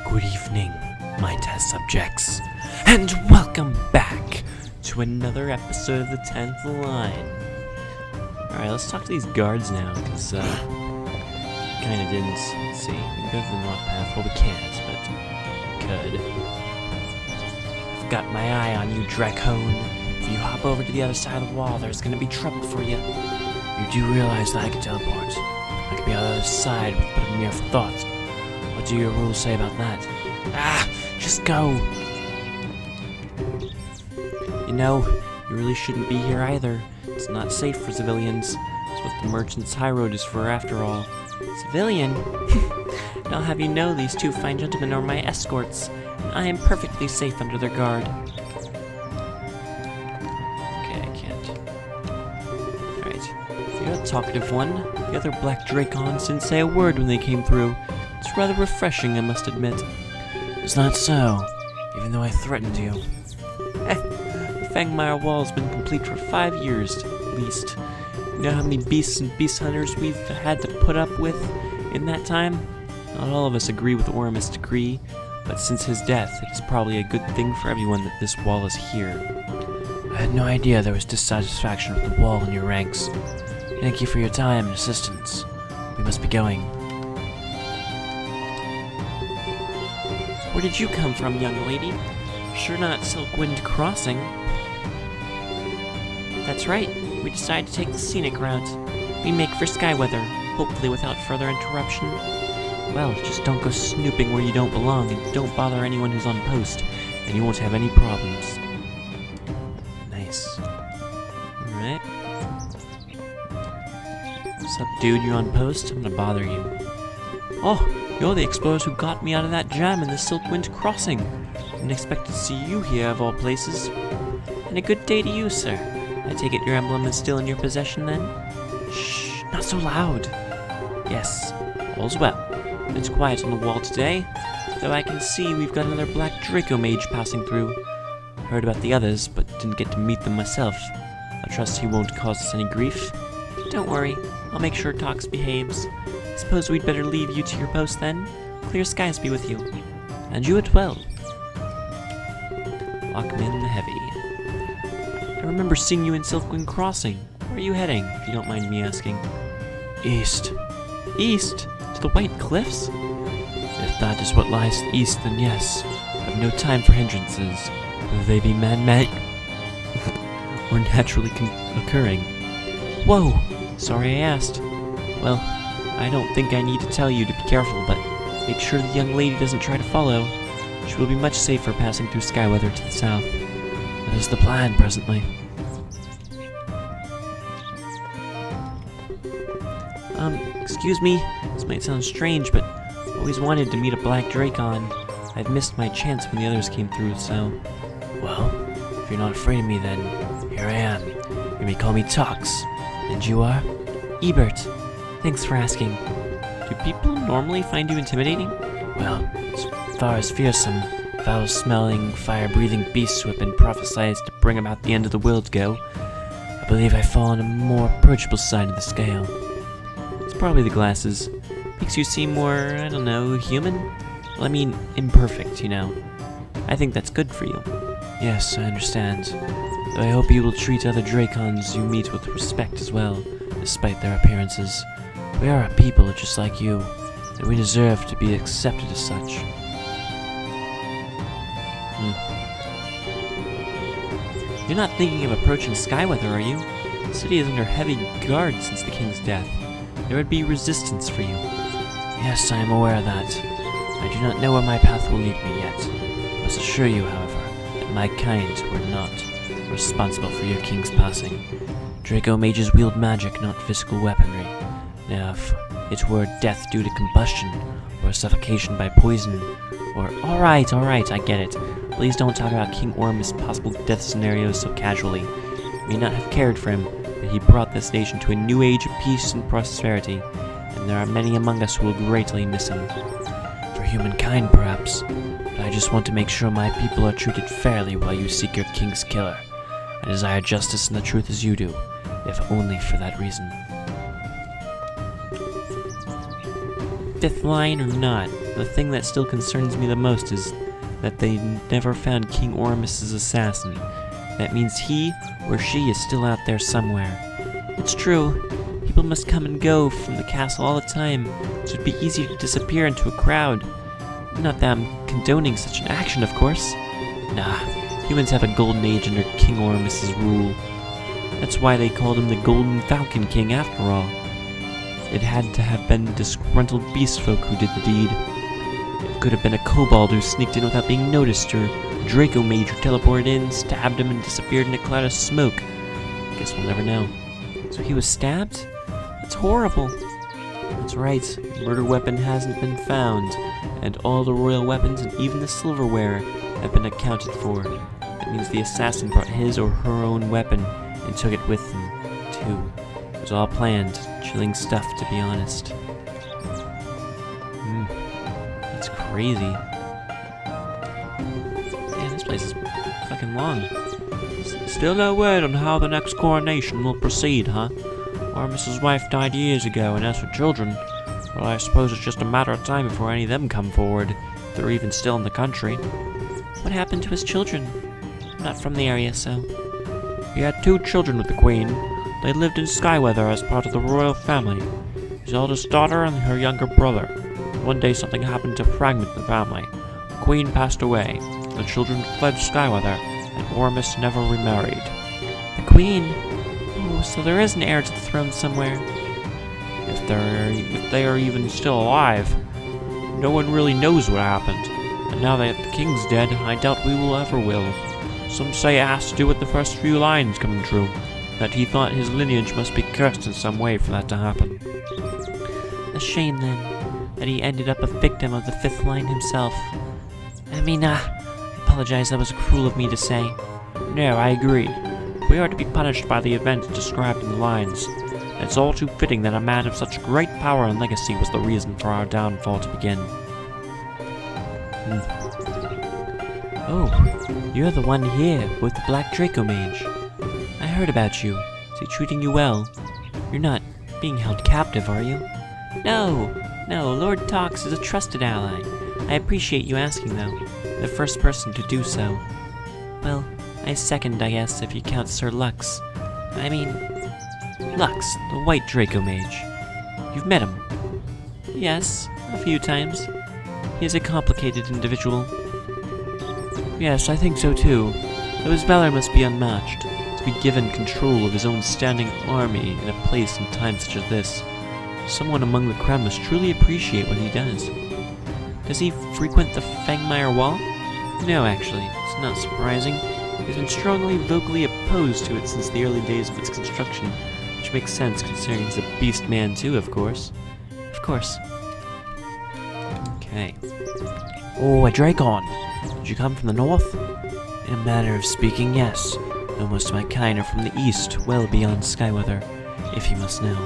Good evening, my test subjects, and welcome back to another episode of the 10th Line. Alright, let's talk to these guards now, because, kinda didn't see. We can go to the north path. Well, we can't, but we could. I've got my eye on you, Dracone. If you hop over to the other side of the wall, there's gonna be trouble for you. You do realize that I can teleport. I can be on the other side with but a mere thought. What do your rules say about that? Ah! Just go! You know, you really shouldn't be here either. It's not safe for civilians. It's what the merchant's high road is for after all. Civilian? And I'll have you know these two fine gentlemen are my escorts, and I am perfectly safe under their guard. Okay, I can't. Alright. You're a talkative one. The other black Dracons didn't say a word when they came through. It's rather refreshing, I must admit. Is that so? Even though I threatened you. The Fangmire Wall's been complete for 5 years, at least. You know how many beasts and beast hunters we've had to put up with in that time? Not all of us agree with Ormus' decree, but since his death, it is probably a good thing for everyone that this wall is here. I had no idea there was dissatisfaction with the wall in your ranks. Thank you for your time and assistance. We must be going. Where did you come from, young lady? Sure not Silkwind Crossing. That's right. We decided to take the scenic route. We make for Skyweather, hopefully without further interruption. Well, just don't go snooping where you don't belong, and don't bother anyone who's on post, and you won't have any problems. Nice. Alright. What's up, dude? You're on post? I'm gonna bother you. Oh! You're the explorers who got me out of that jam in the Silkwind Crossing. Didn't expect to see you here, of all places. And a good day to you, sir. I take it your emblem is still in your possession, then? Shh, not so loud. Yes, all's well. It's quiet on the wall today, though I can see we've got another black Draco mage passing through. Heard about the others, but didn't get to meet them myself. I trust he won't cause us any grief. Don't worry, I'll make sure Tox behaves. Suppose we'd better leave you to your post then. Clear skies be with you. And you at well. Lockman the Heavy. I remember seeing you in Silkwind Crossing. Where are you heading, if you don't mind me asking? East. East? To the White Cliffs? If that is what lies east, then yes. I have no time for hindrances, whether they be man-made or naturally occurring. Whoa! Sorry I asked. Well, I don't think I need to tell you to be careful, but make sure the young lady doesn't try to follow. She will be much safer passing through Skyweather to the south. That is the plan presently. Excuse me, this might sound strange, but I've always wanted to meet a black Dracon. I'd missed my chance when the others came through, so... Well, if you're not afraid of me, then here I am. You may call me Tox. And you are? Ebert. Thanks for asking. Do people normally find you intimidating? Well, as far as fearsome, foul-smelling, fire-breathing beasts who have been prophesied to bring about the end of the world go, I believe I fall on a more approachable side of the scale. It's probably the glasses. Makes you seem more, I don't know, human? Well, I mean, imperfect, you know. I think that's good for you. Yes, I understand. Though I hope you will treat other Dracons you meet with respect as well, despite their appearances. We are a people just like you, and we deserve to be accepted as such. You're not thinking of approaching Skyweather, are you? The city is under heavy guard since the king's death. There would be resistance for you. Yes, I am aware of that. I do not know where my path will lead me yet. I must assure you, however, that my kind were not responsible for your king's passing. Draco mages wield magic, not physical weaponry. Now, if it were death due to combustion, or suffocation by poison, or... Alright, I get it. Please don't talk about King Ormus' possible death scenarios so casually. You may not have cared for him, but he brought this nation to a new age of peace and prosperity, and there are many among us who will greatly miss him. For humankind, perhaps, but I just want to make sure my people are treated fairly while you seek your king's killer. I desire justice and the truth as you do, if only for that reason. Fifth line or not, The thing that still concerns me the most is that they never found King Ormus's assassin. That means he or she is still out there somewhere. It's true, people must come and go from the castle all the time, so it'd be easy to disappear into a crowd. Not that I'm condoning such an action, of course. Nah, humans have a golden age under King Ormus's rule. That's why they called him the Golden Falcon King after all. It had to have been disgruntled beast folk who did the deed. It could have been a kobold who sneaked in without being noticed, or a Draco mage who teleported in, stabbed him, and disappeared in a cloud of smoke. Guess we'll never know. So he was stabbed? That's horrible. That's right, the murder weapon hasn't been found, and all the royal weapons and even the silverware have been accounted for. That means the assassin brought his or her own weapon and took it with them, too. It was all planned. Chilling stuff, to be honest. That's crazy. Man, this place is fucking long. Still no word on how the next coronation will proceed, huh? Ormus's wife died years ago, and as for children, well, I suppose it's just a matter of time before any of them come forward, if they're even still in the country. What happened to his children? I'm not from the area, so... He had 2 children with the Queen. They lived in Skyweather as part of the royal family. His eldest daughter and her younger brother. One day something happened to fragment the family. The Queen passed away. The children fled Skyweather, and Ormus never remarried. The Queen? Oh, so there is an heir to the throne somewhere. If they are even still alive. No one really knows what happened. And now that the king's dead, I doubt we will ever will. Some say it has to do with the first few lines coming true. That he thought his lineage must be cursed in some way for that to happen. A shame, then, that he ended up a victim of the 5th line himself. I apologize, that was cruel of me to say. No, I agree. We are to be punished by the events described in the lines. It's all too fitting that a man of such great power and legacy was the reason for our downfall to begin. Oh, you're the one here with the Black Draco Mage. I heard about you. Is he treating you well? You're not being held captive, are you? No, Lord Tox is a trusted ally. I appreciate you asking, though. The first person to do so. Well, I second, I guess, if you count Sir Lux. Lux, the White Draco Mage. You've met him? Yes, a few times. He is a complicated individual. Yes, I think so too. Though his valor must be unmatched. To be given control of his own standing army in a place and time such as this. Someone among the crowd must truly appreciate what he does. Does he frequent the Fangmire Wall? No, actually. It's not surprising. He's been strongly vocally opposed to it since the early days of its construction, which makes sense considering he's a beast man too, of course. Of course. Okay. Oh, a Drakon! Did you come from the north? In a manner of speaking, yes. Though most of my kind are from the east, well beyond Skyweather, if you must know.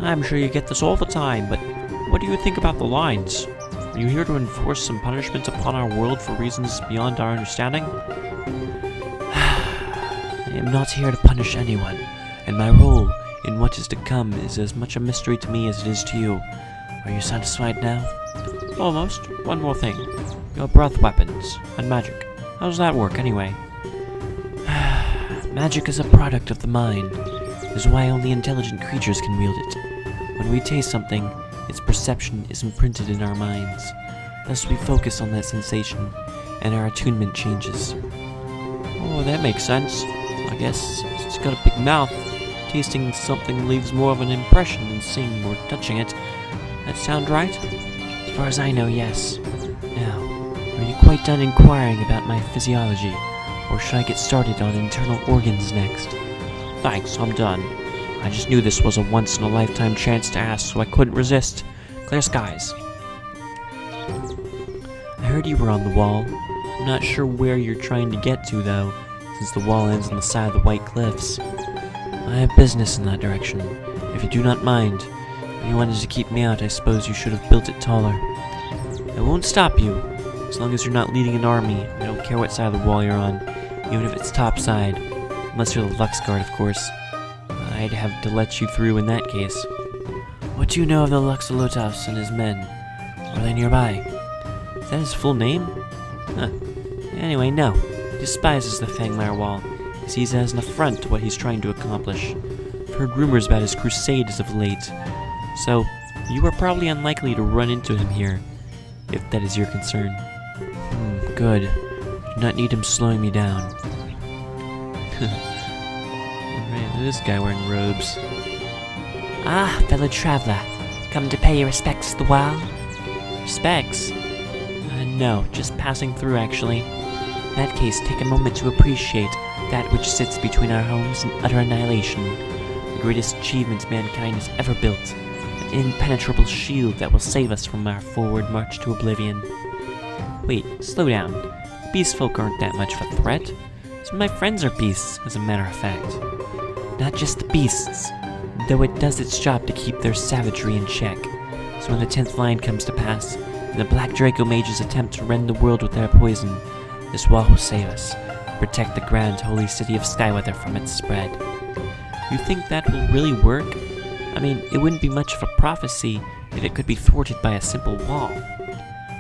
I'm sure you get this all the time, but what do you think about the lines? Are you here to enforce some punishment upon our world for reasons beyond our understanding? I am not here to punish anyone, and my role in what is to come is as much a mystery to me as it is to you. Are you satisfied now? Almost. One more thing. Your breath weapons and magic. How does that work, anyway? Magic is a product of the mind. This is why only intelligent creatures can wield it. When we taste something, its perception is imprinted in our minds. Thus we focus on that sensation, and our attunement changes. Oh, that makes sense. I guess it's got a big mouth. Tasting something leaves more of an impression than seeing or touching it. That sound right? As far as I know, yes. Now, are you quite done inquiring about my physiology, or should I get started on internal organs next? Thanks, I'm done. I just knew this was a once-in-a-lifetime chance to ask, so I couldn't resist. Clear skies. I heard you were on the wall. I'm not sure where you're trying to get to, though, since the wall ends on the side of the White Cliffs. I have business in that direction. If you do not mind, if you wanted to keep me out, I suppose you should have built it taller. I won't stop you, as long as you're not leading an army. I don't care what side of the wall you're on, even if it's top side. Unless you're the Lux Guard, of course. I'd have to let you through in that case. What do you know of the Luxolotovs and his men? Are they nearby? Is that his full name? Huh. Anyway, no. He despises the Fangmire Wall. He sees it as an affront to what he's trying to accomplish. I've heard rumors about his crusades of late. So, you are probably unlikely to run into him here, if that is your concern. Good. Do not need him slowing me down. Alright, look at this guy wearing robes. Ah, fellow traveler. Come to pay your respects to the wall? Respects? No, just passing through, actually. In that case, take a moment to appreciate that which sits between our homes and utter annihilation. The greatest achievement mankind has ever built. An impenetrable shield that will save us from our forward march to oblivion. Wait, slow down. Beast folk aren't that much of a threat. Some of my friends are beasts, as a matter of fact. Not just the beasts, though it does its job to keep their savagery in check. So when the 10th line comes to pass, and the Black Draco Mages attempt to rend the world with their poison, this wall will save us, protect the grand holy city of Skyweather from its spread. You think that will really work? I mean, it wouldn't be much of a prophecy if it could be thwarted by a simple wall.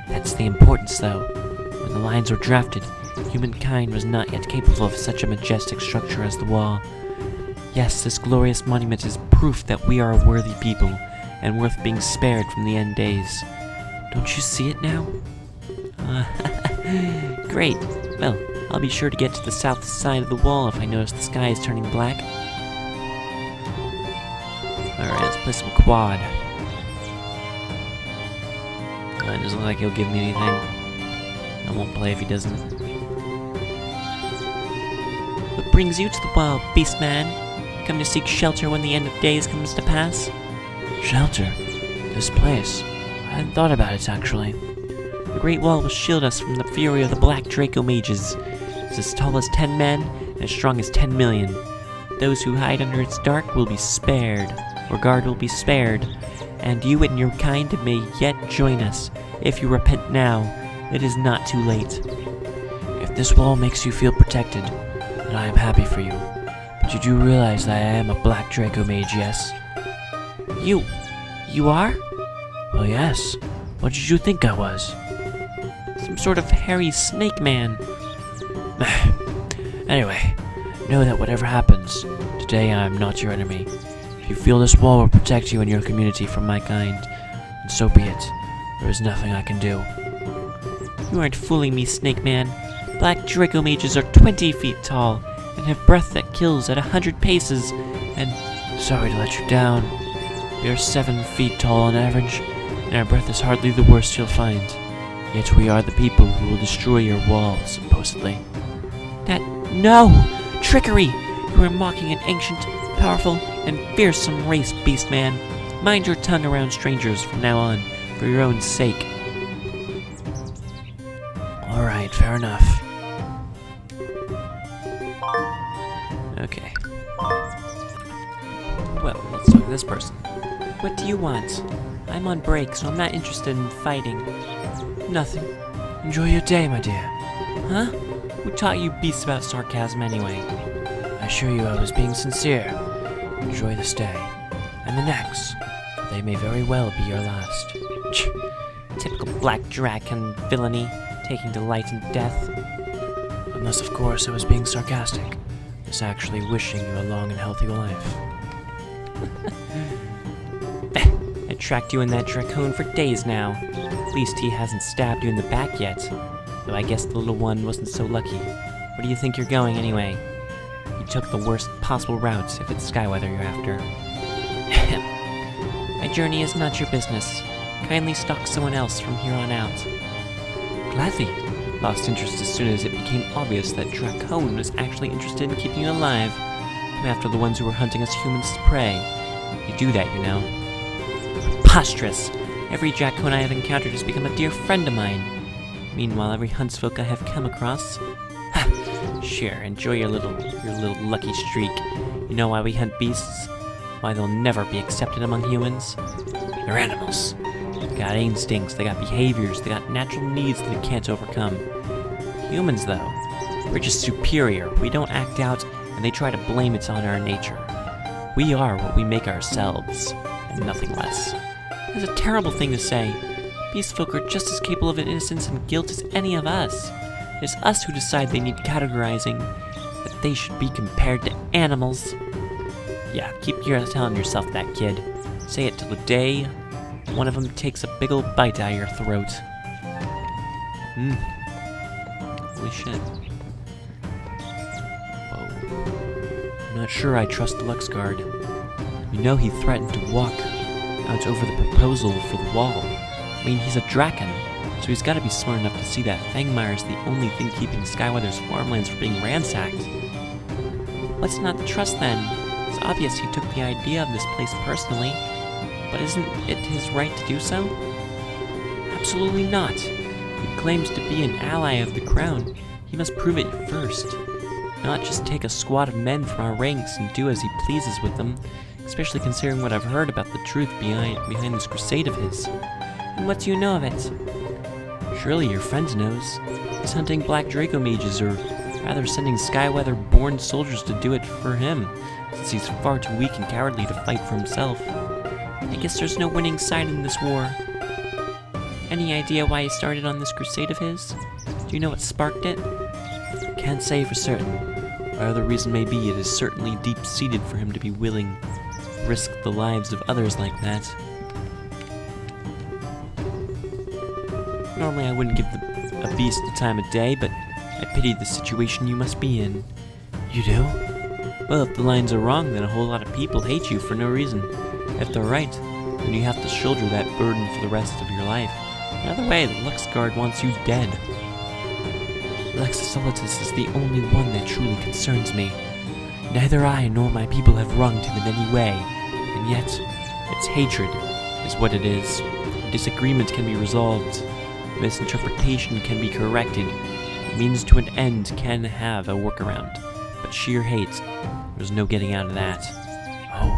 That's the importance, though. When the lines were drafted, humankind was not yet capable of such a majestic structure as the wall. Yes, this glorious monument is proof that we are a worthy people, and worth being spared from the end days. Don't you see it now? Great. Well, I'll be sure to get to the south side of the wall if I notice the sky is turning black. Alright, let's play some quad. It doesn't look like he'll give me anything. I won't play if he doesn't. What brings you to the wall, Beastman? Come to seek shelter when the end of days comes to pass? Shelter? This place? I hadn't thought about it, actually. The Great Wall will shield us from the fury of the Black Draco Mages. It's as tall as 10 men, and as strong as 10 million. Those who hide under its dark will be spared, or guard will be spared, and you and your kind may yet join us. If you repent now, it is not too late. If this wall makes you feel protected, then I am happy for you. But you do realize that I am a Black Draco Mage, yes? You are? Well, yes. What did you think I was? Some sort of hairy snake man. Anyway, know that whatever happens, today I am not your enemy. If you feel this wall will protect you and your community from my kind, then so be it. There is nothing I can do. You aren't fooling me, Snake Man. Black Draco Mages are 20 feet tall, and have breath that kills at 100 paces, and... Sorry to let you down. We are 7 feet tall on average, and our breath is hardly the worst you'll find. Yet we are the people who will destroy your wall, supposedly. No! Trickery! You are mocking an ancient, powerful, and fearsome race, Beastman. Mind your tongue around strangers from now on, for your own sake. Alright, fair enough. Okay. Well, let's talk to this person. What do you want? I'm on break, so I'm not interested in fighting. Nothing. Enjoy your day, my dear. Huh? Who taught you beasts about sarcasm anyway? I assure you I was being sincere. Enjoy this day, and the next. They may very well be your last. Typical black dragon villainy, taking delight in death. Unless, of course, I was being sarcastic. I was actually wishing you a long and healthy life. I tracked you in that dracone for days now. At least he hasn't stabbed you in the back yet. Though I guess the little one wasn't so lucky. Where do you think you're going, anyway? You took the worst possible route, if it's Skyweather you're after. My journey is not your business. Kindly stalk someone else from here on out. Gladly. Lost interest as soon as it became obvious that Dracone was actually interested in keeping you alive. I'm after the ones who were hunting us humans as prey. You do that, you know. Preposterous! Every Dracone I have encountered has become a dear friend of mine. Meanwhile, every huntsfolk I have come across... Ha! Sure, enjoy your little lucky streak. You know why we hunt beasts? Why they'll never be accepted among humans? They're animals. They got instincts, they got behaviors, they got natural needs that they can't overcome. Humans, though, we're just superior. We don't act out, and they try to blame it on our nature. We are what we make ourselves, and nothing less. It's a terrible thing to say, Beast folk are just as capable of innocence and guilt as any of us. It is us who decide they need categorizing, that they should be compared to animals. Yeah, keep telling yourself that, kid. Say it till the day one of them takes a big ol' bite out of your throat. Holy shit. Whoa. I'm not sure I trust the Luxguard. You know he threatened to walk out over the proposal for the wall. I mean, he's a Draken, so he's gotta be smart enough to see that Fangmire's the only thing keeping Skyweather's farmlands from being ransacked. What's not to trust then? It's obvious he took the idea of this place personally, but isn't it his right to do so? Absolutely not. He claims to be an ally of the crown. He must prove it first. Not just take a squad of men from our ranks and do as he pleases with them, especially considering what I've heard about the truth behind this crusade of his. And what do you know of it? Surely your friend knows. He's hunting Black Draco mages, or rather sending Skyweather-born soldiers to do it for him, since he's far too weak and cowardly to fight for himself. I guess there's no winning side in this war. Any idea why he started on this crusade of his? Do you know what sparked it? Can't say for certain. Whatever the reason may be, it is certainly deep-seated for him to be willing to risk the lives of others like that. Normally I wouldn't give a beast the time of day, but I pity the situation you must be in. You do? Well, if the lines are wrong, then a whole lot of people hate you for no reason. If they're right, then you have to shoulder that burden for the rest of your life. Either way, the Luxguard wants you dead. Lexisolitus is the only one that truly concerns me. Neither I nor my people have wronged him in any way, and yet, its hatred is what it is. Disagreement can be resolved. Misinterpretation can be corrected. Means to an end can have a workaround. But sheer hate, there's no getting out of that. Oh.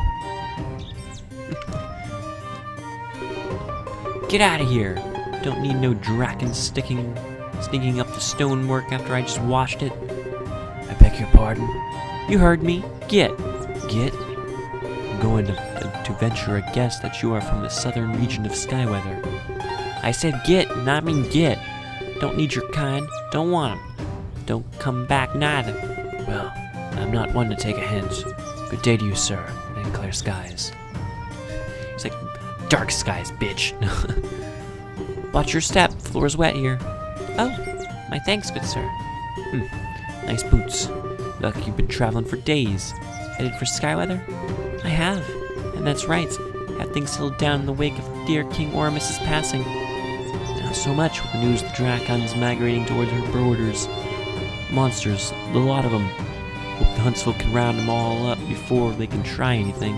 Get out of here! Don't need no Draken sneaking up the stonework after I just washed it. I beg your pardon. You heard me. Get. Get? I'm going to venture a guess that you are from the southern region of Skyweather. I said get, not mean get. Don't need your kind. Don't want 'em. Don't come back neither. Well, I'm not one to take a hint. Good day to you, sir, and clear skies. It's like, dark skies, bitch. Watch your step. Floor's wet here. Oh, my thanks, good sir. Nice boots. Look, you've been traveling for days. Headed for Skyweather? I have. And that's right. Have things settled down in the wake of dear King Oramus's passing. Not so much with the news of the Drakons migrating towards her borders. Monsters, a lot of them. Hope the huntsfolk can round them all up before they can try anything.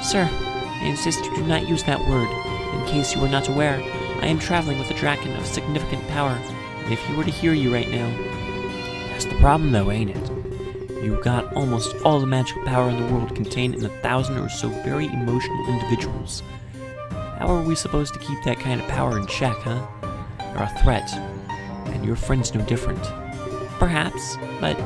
Sir, I insist you do not use that word. In case you are not aware, I am traveling with a Draken of significant power, and if he were to hear you right now... That's the problem though, ain't it? You've got almost all the magical power in the world contained in 1,000 or so very emotional individuals. How are we supposed to keep that kind of power in check, huh? They're a threat, and your friend's no different. Perhaps, but